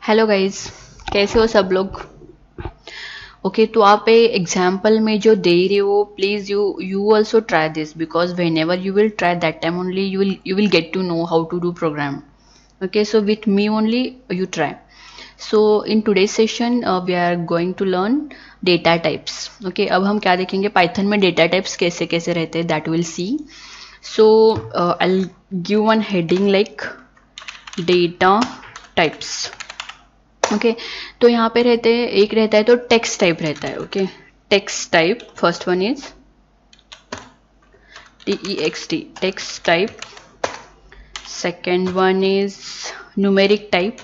Hello guys, कैसे हो सब लोग। ओके तो आप एग्जाम्पल में जो दे रहे हो, please you also try this because when ever you will try that time only you will get to know how to do program. Okay, so with me only you try. So in today's session we are going to learn data types. Okay, अब हम क्या देखेंगे, Python में data types कैसे कैसे रहते हैं, that will C. So I'll give one heading like data types. Okay तो यहाँ पे रहते हैं, एक रहता है तो टेक्स्ट टाइप रहता है. Okay, text type first one is TEXT, text type. Second one is numeric type.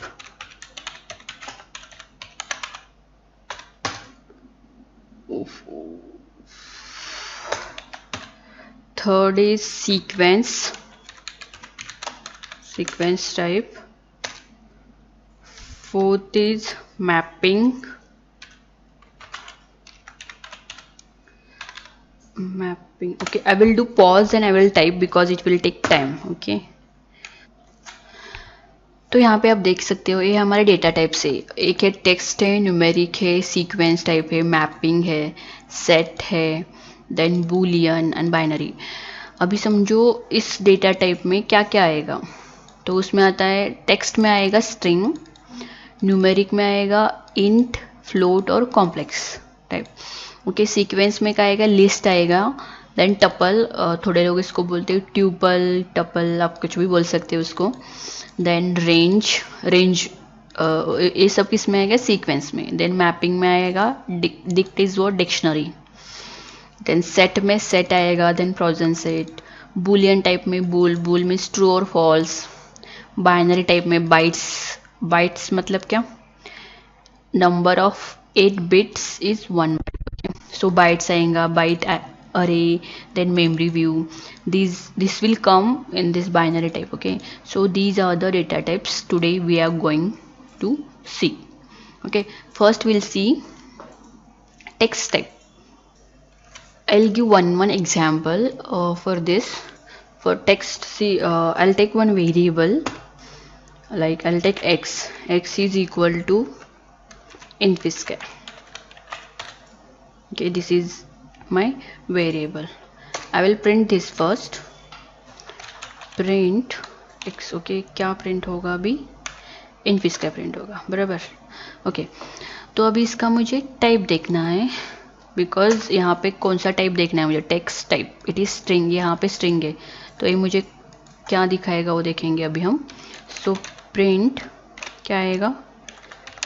Third is sequence type. Fourth is mapping. Okay, I will do pause and I will type because it will take time. Okay, तो यहाँ पे आप देख सकते हो ये हमारे data type से एक है टेक्स्ट है, न्यूमेरिक है, सीक्वेंस टाइप है, मैपिंग है, सेट है, देन बूलियन एंड बाइनरी. अभी समझो इस डेटा टाइप में क्या क्या आएगा. तो उसमें आता है, टेक्स्ट में आएगा स्ट्रिंग, न्यूमेरिक में आएगा इंट, फ्लोट और कॉम्प्लेक्स टाइप. ओके, सीक्वेंस में क्या आएगा, लिस्ट आएगा, देन टपल, थोड़े लोग इसको बोलते हैं ट्यूपल, टपल, आप कुछ भी बोल सकते हो उसको. देन रेंज ये सब किस में आएगा, सीक्वेंस में. देन मैपिंग में आएगा डिक्ट इज वो डिक्शनरी. देन सेट में सेट आएगा, then frozen set. Boolean type में बूल मीन्स ट्रू और फॉल्स. बाइनरी टाइप में बाइट्स मतलब क्या, number of 8 bits is 1 byte. So bytes आएगा, byte array, then memory view. This will come in this binary type. Okay, so these are the data types today we are going to see. Okay, first we'll see text type. I'll give one example for this. For text, see, I'll take one variable, like I'll take x is equal to infiscal. Okay, this is my variable. I will print this first. Print x. Okay, क्या print होगा अभी, इनफिस का print होगा, बराबर. Okay, तो अभी इसका मुझे टाइप देखना है, बिकॉज यहाँ पे कौन सा टाइप देखना है मुझे, text type. It is string, यहाँ पे स्ट्रिंग है, तो ये मुझे क्या दिखाएगा वो देखेंगे अभी हम. सो प्रिंट क्या आएगा,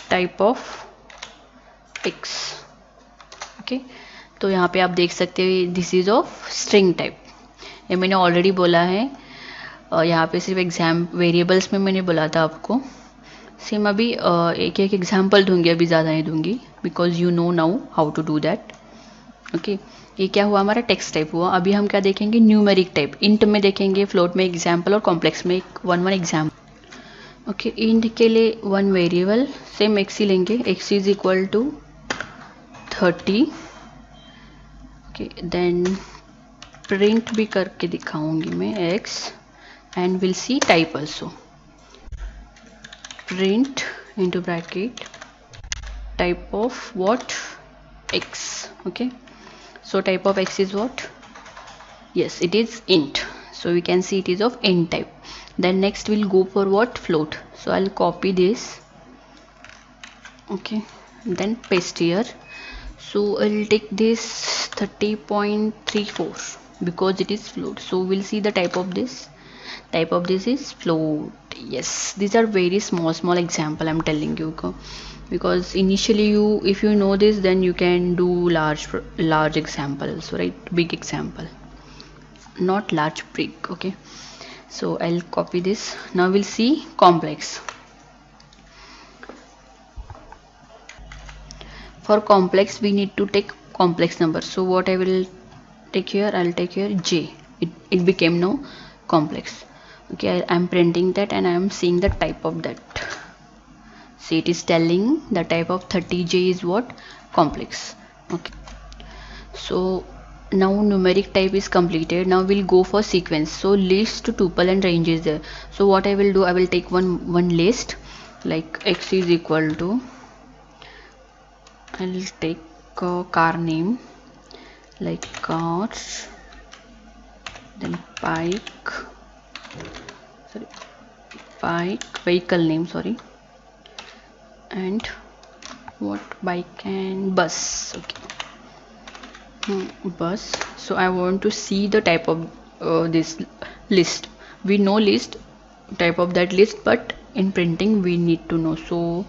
टाइप ऑफ एक्स. ओके, तो यहाँ पे आप देख सकते हो this is of string type. ये मैंने ऑलरेडी बोला है, यहाँ पे सिर्फ एग्जाम वेरिएबल्स में मैंने बोला था आपको. सेम अभी एक एक एग्जाम्पल दूंगी, अभी ज़्यादा नहीं दूंगी, because you know now how to do that. Okay, ये क्या हुआ, हमारा टेक्स्ट टाइप हुआ. अभी हम क्या देखेंगे, न्यूमेरिक टाइप. इंट में देखेंगे, फ्लोट में एग्जाम्पल और कॉम्प्लेक्स में वन एग्जाम्पल. ओके, इंट के लिए वन वेरिएबल, सेम एक्स ही लेंगे, x is equal to 30. Then print भी करके दिखाऊंगी मैं x and will see type also. Print into bracket type of what, x. Okay, so type of x is what, yes, it is int, so we can see it is of int type. Then next we'll go for what, float. So I'll copy this. Okay, then paste here. So I'll take this 30.34 because it is float. So we'll see the type of this. Type of this is float. Yes, these are very small example I'm telling you, because initially if you know this, then you can do large examples, right? Big example, not large, big. Okay, so I'll copy this. Now we'll see complex. For complex we need to take complex number. So what I will take here, I'll take here j. It became now complex. Okay, I'm printing that and I am seeing the type of that. See, it is telling the type of 30j is what, complex. Okay, so now numeric type is completed. Now we'll go for sequence. So list, tuple and range is there. So what I will do, I will take one list. like x is equal to, I'll take a car name like cars, then bike, sorry, bike vehicle name, sorry, and what, bike and bus. Okay, bus. So I want to see the type of this list. We know list type of that list, but in printing we need to know. So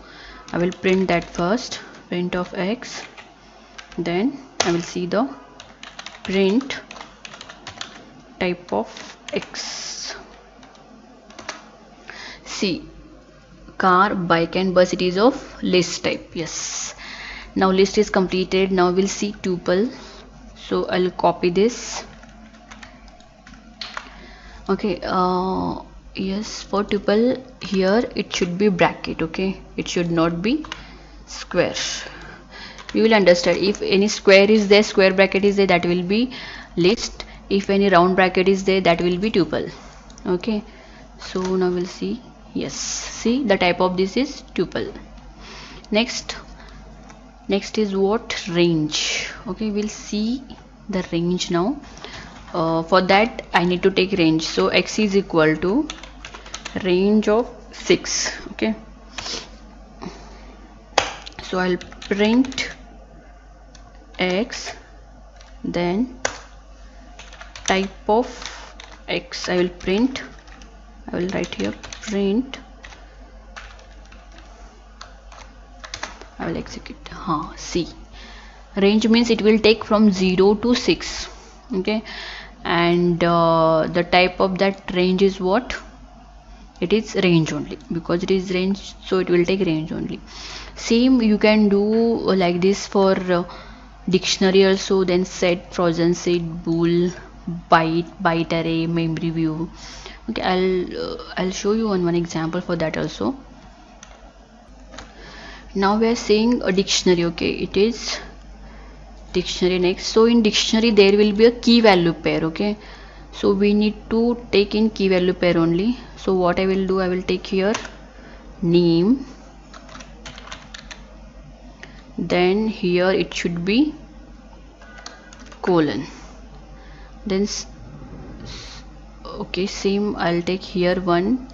I will print that first, print of x, then I will see the print type of x. See, car, bike and bus, it is of list type. Yes, now list is completed. Now we'll see tuple. So I'll copy this. Okay, yes, for tuple here it should be bracket. Okay, it should not be square. You will understand, if any square is there, square bracket is there, that will be list. If any round bracket is there, that will be tuple. Okay, so now we'll see. Yes, see, the type of this is tuple. Next is what, range. Okay, we'll see the range now. For that I need to take range. So x is equal to range of 6. Okay, so I'll print x, then type of x I will print. I will write here print. I will execute. See, range means it will take from 0 to 6. Okay, and the type of that range is what? It is range only, because it is range, so it will take range only. Same you can do like this for dictionary also, then set, frozen set, bool, byte array, memory view. Okay, I'll show you one example for that also. Now we are saying a dictionary. Okay, it is dictionary next. So in dictionary there will be a key value pair. Okay, so we need to take in key value pair only. So what I will do, I will take here name, then here it should be colon, then okay, same I'll take here one,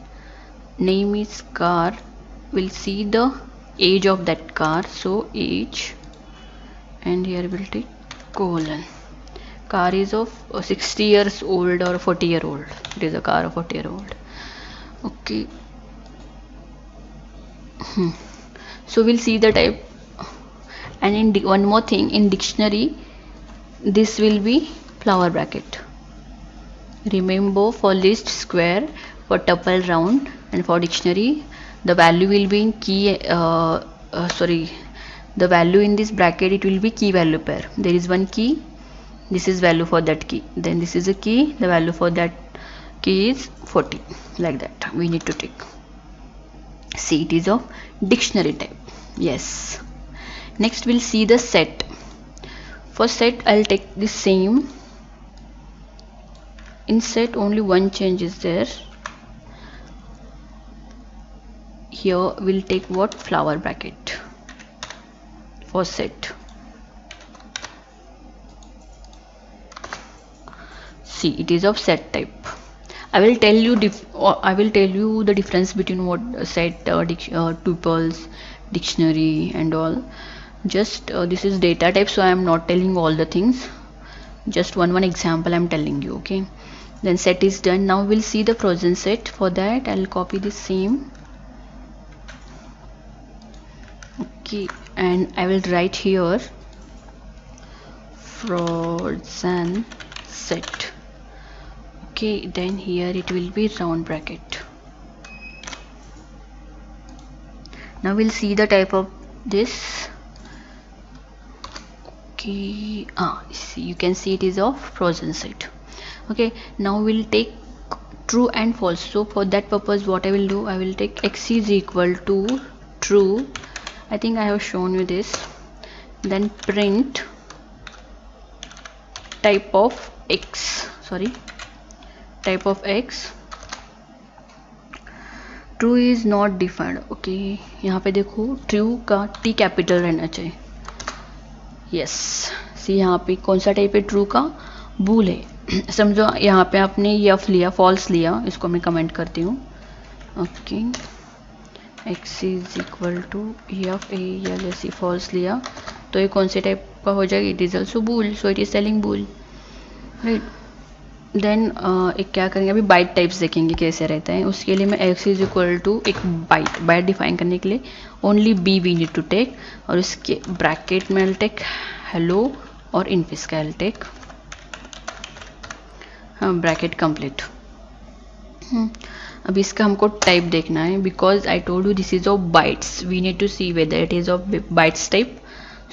name is car, we'll see the age of that car, so age, and here we'll take colon, car is of 60 years old or 40-year-old. It is a car of 40-year-old. Okay, so we'll see the type. And in one more thing, in dictionary this will be flower bracket. Remember, for list square, for tuple round, and for dictionary the value will be in key the value in this bracket, it will be key value pair. There is one key, this is value for that key, then this is a key, the value for that key is 40, like that we need to take. See, it is of dictionary type. Yes, next we'll see the set. For set I'll take the same. In set only one change is there. Here we'll take what, flower bracket for set. See, it is of set type. I will tell you the difference between what set, tuples, dictionary and all. Just this is data type, so I am not telling all the things, just one example I am telling you. Okay, then set is done. Now we'll see the frozen set. For that I'll copy the same. Okay, and I will write here frozen set. Okay, then here it will be round bracket. Now we'll see the type of this. Okay, see, you can see it is of frozen set. Okay, now we'll take true and false. So for that purpose what I will do, I will take x is equal to true. I think I have shown you this. Then print type of x, type of x, true is not defined. Okay, यहाँ पे देखो true का T capital रहना चाहिए। Yes, सी यहाँ पे कौन सा टाइप है ट्रू का? बूल है। समझो यहाँ पे आपने यफ लिया, फॉल्स लिया, इसको मैं कमेंट करती हूँ। Okay, x is equal to F A L S C, false लिया तो ये कौन से टाइप का हो जाएगा? It is also bool, so it is telling bool, right. Then एक क्या करेंगे अभी, बाइट टाइप्स देखेंगे कैसे रहता है। उसके लिए मैं एक्स इज इक्वल टू एक बाइट डिफाइन करने के लिए only b we need to take, और इसके ब्रैकेट में टेक हेलो और इनफिस का टेक, हाँ ब्रैकेट कंप्लीट। अब इसका हमको टाइप देखना है, because I told you this is of bytes, we need to see whether it is of bytes type.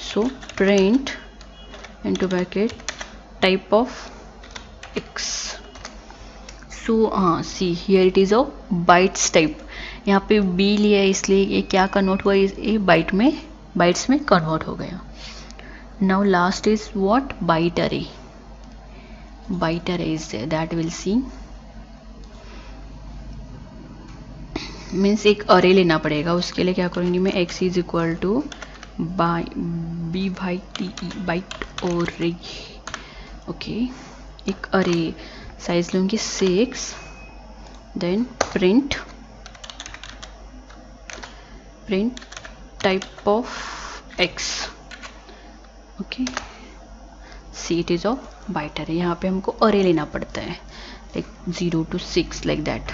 So print into bracket type of x। So हाँ see here it is of bytes type. यहाँ पे b लिया है इसलिए ये क्या convert हुआ, ये बाइट्स में कन्वर्ट हो गया। Now last is what? Byte array. Byte array is there, that will see means एक अरे लेना पड़ेगा। उसके लिए क्या करूँगी मैं, x is equal to B Y T E, byte array. Okay, एक अरे साइज लूँगी 6, then print type of x। Okay, see it is of byte array. यहाँ पे हमको अरे लेना पड़ता है, like 0 to 6 like that.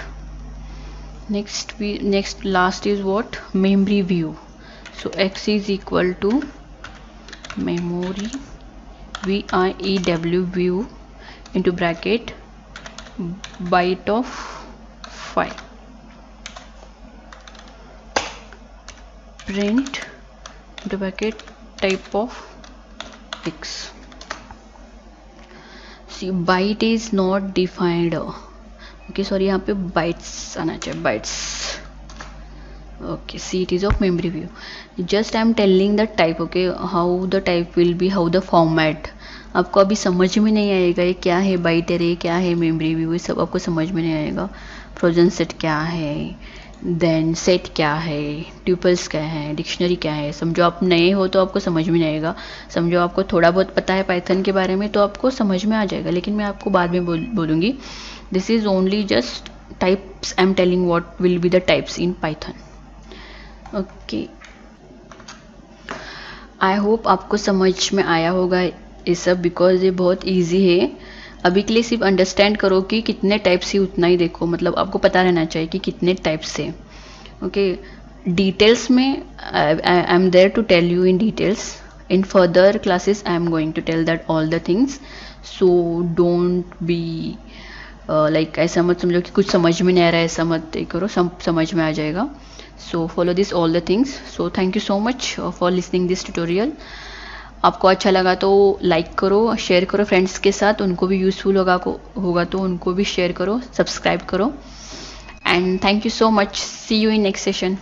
Next last is what? Memory view. So x is equal to memory VIEW view into bracket byte of 5, print into bracket type of x। see byte is not defined, okay sorry, यहाँ पे bytes आना चाहिए, bytes। okay, see it is of memory view, just I am telling the type, okay how the type will be, how the format। आपको अभी समझ में नहीं आएगा ये क्या है बाइट अरे, क्या है मेमोरी व्यू, ये सब आपको समझ में नहीं आएगा। फ्रोजन सेट क्या है, देन सेट क्या है, ट्यूपल्स क्या है, डिक्शनरी क्या है। समझो आप नए हो तो आपको समझ में नहीं आएगा, समझो आपको थोड़ा बहुत पता है पाइथन के बारे में तो आपको समझ में आ जाएगा, लेकिन मैं आपको बाद में बोलूँगी। This is only just types, I am telling what will be the types in Python. Okay, I hope आपको समझ में आया होगा ये सब, बिकॉज ये बहुत इजी है। अभी के लिए सिर्फ अंडरस्टैंड करो कि कितने टाइप्स ही उतना ही देखो, मतलब आपको पता रहना चाहिए कि कितने टाइप्स है। ओके, डिटेल्स में I am there to tell you in details. In further classes I am going to tell that all the things, so don't be like ऐसा मत समझो कि कुछ समझ में नहीं आ रहा है, ऐसा मत करो, समझ में आ जाएगा। So follow this all the things. So thank you so much for listening this tutorial. आपको अच्छा लगा तो लाइक करो, शेयर करो फ्रेंड्स के साथ, उनको भी यूज़फुल होगा तो उनको भी शेयर करो, सब्सक्राइब करो। And thank you so much, see you in next session.